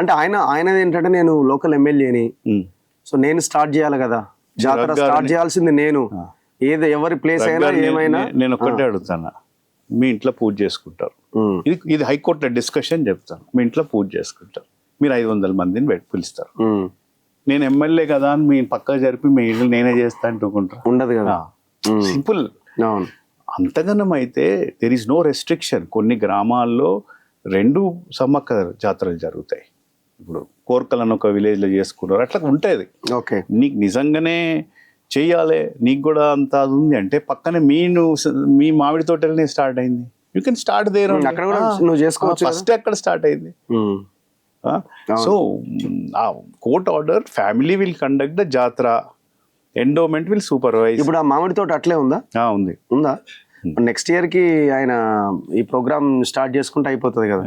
అంటే ఆయనది ఏంటంటే నేను లోకల్ ఎమ్మెల్యేని, సో నేను స్టార్ట్ చేయాలి కదా, జాతర స్టార్ట్ చేయాల్సింది నేను. ఏది ఎవరి ప్లేస్ అయినా ఏమైనా. నేను ఒక్కటే అడుగుతాను, మీ ఇంట్లో పూజ చేసుకుంటారు, ఇది హైకోర్టులో డిస్కషన్ చెప్తాను, మీ ఇంట్లో పూజ చేసుకుంటారు, మీరు 500 మందిని పిలుస్తారు, నేను ఎమ్మెల్యే కదా అని మీ పక్క జరిపి మీ ఇల్లు నేనే చేస్తా అంటుకుంటారు, ఉండదు కదా. సింపుల్. అంతగనం అయితే దెర్ ఈస్ నో రెస్ట్రిక్షన్. కొన్ని గ్రామాల్లో 2 సమ్మక్క జాతరలు జరుగుతాయి. ఇప్పుడు కోర్కలను ఒక విలేజ్ లో చేసుకున్నారు, అట్లా ఉంటుంది. ఓకే, నీకు నిజంగానే చెయ్యాలి, నీకు కూడా అంత అది ఉంది అంటే పక్కనే మీ మామిడి తోటలనే స్టార్ట్ అయింది, యూ కెన్ స్టార్ట్ దేర్. నువ్వు చేసుకోవచ్చు. ఫస్ట్ అక్కడ స్టార్ట్ అయింది. So court order, family will conduct the జాతర, ఎండోమెంట్ విల్ సూపర్వైజ్. ఇప్పుడు ఆ మామిడి తోట అట్లే ఉందా? ఉందా? నెక్స్ట్ ఇయర్ కి ఆయన ఈ ప్రోగ్రామ్ స్టార్ట్ చేసుకుంటే అయిపోతుంది కదా.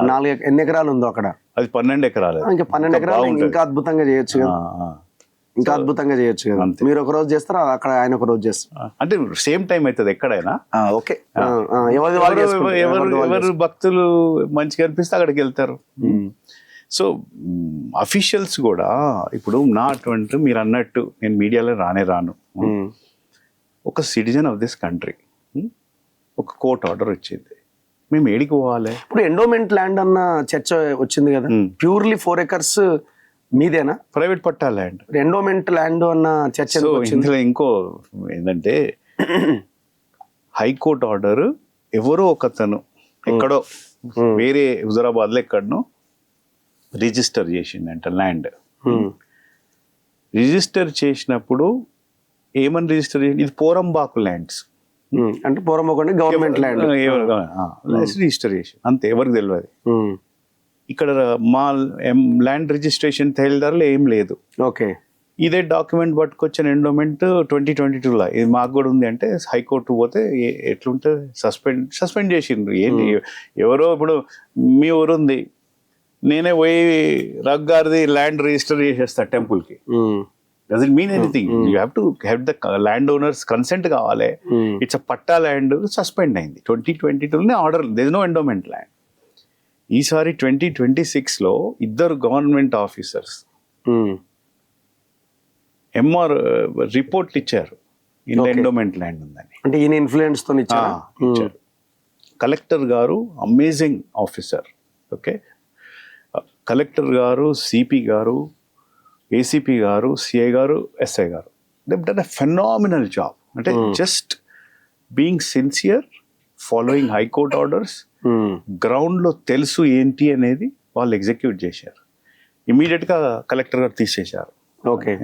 4 ఎన్ని ఎకరాలు ఉందో అక్కడ? అది 12 ఎకరాలు. ఇంకా 12 ఎకరాలు ఇంకా అద్భుతంగా చేయొచ్చు కదా, ఇంకా అద్భుతంగా చేయొచ్చు కదా. మీరు ఒక రోజు చేస్తారా, అక్కడ ఆయన ఒక రోజు చేస్తారు? అంటే సేమ్ టైం అవుతుంది ఎక్కడైనా. ఓకే, ఎవరు భక్తులు మంచిగా అనిపిస్తే అక్కడికి వెళ్తారు. సో అఫీషియల్స్ కూడా ఇప్పుడు నా అటువంటి, మీరు అన్నట్టు నేను మీడియాలో రాను, ఒక సిటిజన్ ఆఫ్ దిస్ కంట్రీ, ఒక కోర్ట్ ఆర్డర్ వచ్చింది, మేము ఏడికి పోవాలి? ఇప్పుడు ఎండోమెంట్ ల్యాండ్ అన్న చర్చ వచ్చింది కదా, ప్యూర్లీ 4 acres మీదేనా? ప్రైవేట్ పట్టా ల్యాండ్, ఎండోమెంట్ ల్యాండ్ అన్న చర్చ. ఇందులో ఇంకో ఏంటంటే హైకోర్టు ఆర్డర్ ఎవరో ఒకతను ఎక్కడో వేరే హుజరాబాద్ లో ఎక్కడనో రిజిస్టర్ చేసిందంట ల్యాండ్. రిజిస్టర్ చేసినప్పుడు ఏమని రిజిస్టర్ చేసింది? ఇది పోరంబాకు ల్యాండ్స్ అంటే పోరంబాకు గవర్నమెంట్ ల్యాండ్ రిజిస్టర్ చేసి అంతే, ఎవరికి తెలియదు. ఇక్కడ మా ల్యాండ్ రిజిస్ట్రేషన్ తేలిదారులు ఏం లేదు. ఓకే, ఇదే డాక్యుమెంట్ పట్టుకొచ్చిన ఎండోమెంట్ 2022లో ఇది మాకు కూడా ఉంది అంటే హైకోర్టు పోతే ఎట్లుంటుంది? సస్పెండ్ చేసిండ్రు. ఏంటి, ఎవరో ఇప్పుడు మీ ఊరు ఉంది, నేనే పోయి రగ్గారిది ల్యాండ్ రిజిస్టర్ చేసేస్తా టెంపుల్కి, doesn't mean anything. You have to have the land owner's consent కావాలి. It's a patta land suspend అయింది 2022లోనే order, there is no endowment land. ఈసారి 2026లో 2 గవర్నమెంట్ ఆఫీసర్స్ ఎంఆర్ రిపోర్ట్లు ఇచ్చారు, ఇందులో ఎండోమెంట్ ల్యాండ్ ఉందని. అంటే ఈయన ఇన్ఫ్లుయెన్స్ తో ఇచ్చారు. కలెక్టర్ గారు అమేజింగ్ ఆఫీసర్. ఓకే, కలెక్టర్ గారు, సిపి గారు, ఏసీపీ గారు, సిఐ గారు, ఎస్ఐ గారు, they done a phenomenal job. అంటే just being sincere, following high court orders, ground లో తెలుసు ఏంటి అనేది వాళ్ళు ఎగ్జిక్యూట్ చేశారు. ఇమీడియట్ గా కలెక్టర్ గారు తీసేశారు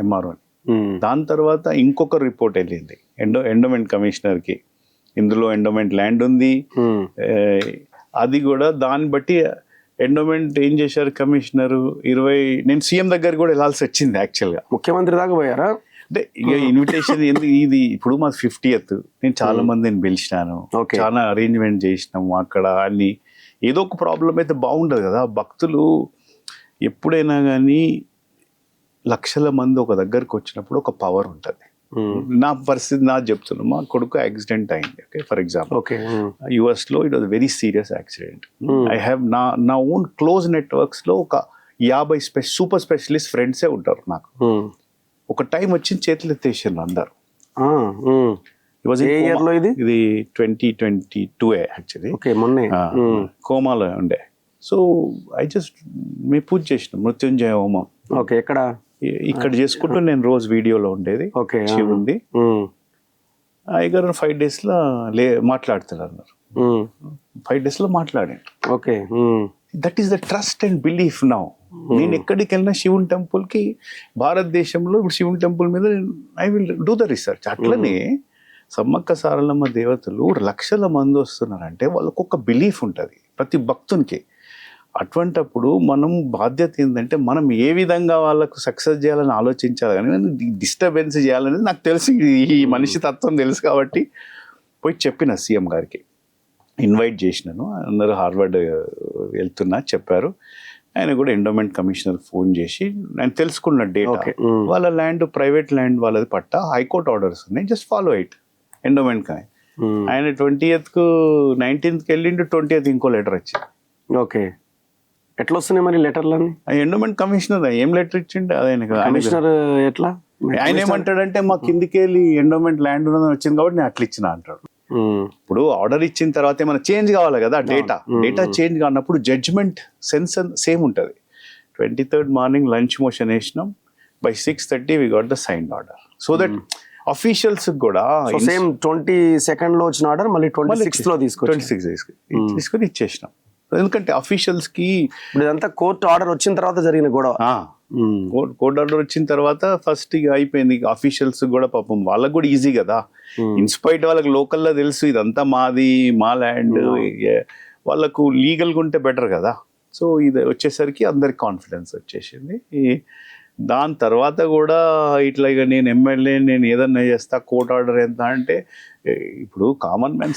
ఎంఆర్ఓని. దాని తర్వాత ఇంకొక రిపోర్ట్ వెళ్ళింది ఎండోమెంట్ కమిషనర్ కి, ఇందులో ఎండోమెంట్ ల్యాండ్ ఉంది. అది కూడా దాన్ని బట్టి ఎండోమెంట్ ఏం చేశారు కమిషనర్ 20, నేను సీఎం దగ్గర కూడా వెళ్ళాల్సి వచ్చింది యాక్చువల్ గా. ముఖ్యమంత్రి దాకా పోయారా? అంటే ఇక ఇన్విటేషన్ ఇది ఇప్పుడు మాది 50th, నేను చాలా మందిని పిలిచినాను, చాలా అరేంజ్మెంట్ చేసినాము అక్కడ అన్ని. ఏదో ఒక ప్రాబ్లం అయితే బాగుండదు కదా. భక్తులు ఎప్పుడైనా కానీ లక్షల మంది ఒక దగ్గరకు వచ్చినప్పుడు ఒక పవర్ ఉంటుంది. నా పరిస్థితి చెప్తున్నా, మా కొడుకు యాక్సిడెంట్ అయింది. ఓకే, ఫర్ ఎగ్జాంపుల్ US లో it was very serious accident. I have నా ఓన్ క్లోజ్ నెట్వర్క్స్ లో ఒక 50 సూపర్ స్పెషలిస్ట్ ఫ్రెండ్సే ఉంటారు నాకు. ఒక టైం వచ్చి చేతులు ఎత్తేసారు అందరు. ఇది 2022 యాక్చువల్లీ, కోమాలో ఉండే. సో మేము పూజ చేసినాం మృత్యుంజయ హోమం. ఓకే, ఎక్కడ? ఇక్కడ చేసుకుంటూ నేను రోజు వీడియోలో ఉండేది. శివుంది అయ్యగారు 5 days లో మాట్లాడుతారు అన్నారు. 5 days లో మాట్లాడాను. Okay, that is the trust and belief now. నేను ఎక్కడికి వెళ్ళినా శివుని టెంపుల్ కి, భారతదేశంలో ఇప్పుడు శివుని టెంపుల్ మీద I will do the research. అట్లనే సమ్మక్క సారలమ్మ దేవతలు లక్షల మంది వస్తున్నారంటే వాళ్ళకు ఒక బిలీఫ్ ఉంటుంది ప్రతి భక్తునికి. అటువంటప్పుడు మనం బాధ్యత ఏంటంటే మనం ఏ విధంగా వాళ్ళకు సక్సెస్ చేయాలని ఆలోచించాలి, కానీ డిస్టర్బెన్స్ చేయాలనేది నాకు తెలుసు, ఈ మనిషి తత్వం తెలుసు. కాబట్టి పోయి చెప్పిన సీఎం గారికి, ఇన్వైట్ చేసినాను. అందరూ హార్వర్డ్ వెళ్తున్నా చెప్పారు. ఆయన కూడా ఎండోమెంట్ కమిషనర్ ఫోన్ చేసి ఆయన తెలుసుకున్న డేటా, వాళ్ళ ల్యాండ్ ప్రైవేట్ ల్యాండ్ వాళ్ళది పట్టా, హైకోర్టు ఆర్డర్స్ ఉన్నాయి, జస్ట్ ఫాలో ఇట్ ఎండోమెంట్. కానీ ఆయన 20th 19th వెళ్ళిండు, 20th ఇంకో లెటర్ వచ్చింది. ఓకే, ఎట్లా వస్తున్నాయి మరి లెటర్లన్నీ? ఆ ఎండోమెంట్ కమిషనర్ ఏం లెటర్ ఇచ్చిండు ఆయన కమిషనర్ ఎట్లా? ఆయన ఏమంటాడంటే మా కిందికి వెళ్ళి ఎండోమెంట్ ల్యాండ్ ఉన్నదని వచ్చింది కాబట్టి నేను అట్లా ఇచ్చిన అంటాడు. ఇప్పుడు ఆర్డర్ ఇచ్చిన తర్వాత ఏమైనా చేంజ్ కావాలి కదా, డేటా చేంజ్ కానప్పుడు జడ్జ్మెంట్ సెన్స్ సేమ్ ఉంటుంది. 23rd మార్నింగ్ లంచ్ మోషన్ వేసినాం, by 6:30 we got the signed order, so that officials కూడా సేమ్ 22nd లో వచ్చిన ఆర్డర్ మళ్ళీ 26th లో 26 తీసుకొని ఇచ్చేసినాం. ఎందుకంటే అఫీషియల్స్ కి ఇప్పుడు ఇదంతా కోర్టు ఆర్డర్ వచ్చిన తర్వాత జరిగిన గొడవ. కోర్ట్ ఆర్డర్ వచ్చిన తర్వాత ఫస్ట్ ఇక అయిపోయింది. అఫీషియల్స్ కూడా పాపం వాళ్ళకి కూడా ఈజీ కదా, ఇన్స్పైట్ వాళ్ళకి లోకల్లో తెలుసు ఇదంతా మాది, మా ల్యాండ్, వాళ్ళకు లీగల్గా ఉంటే బెటర్ కదా. సో ఇది వచ్చేసరికి అందరికి కాన్ఫిడెన్స్ వచ్చేసింది. దాని తర్వాత కూడా ఇట్లా ఇక నేను ఎమ్మెల్యే, నేను ఏదన్నా చేస్తా, కోర్ట్ ఆర్డర్ ఎంత అంటే ఇప్పుడు కామన్ మ్యాన్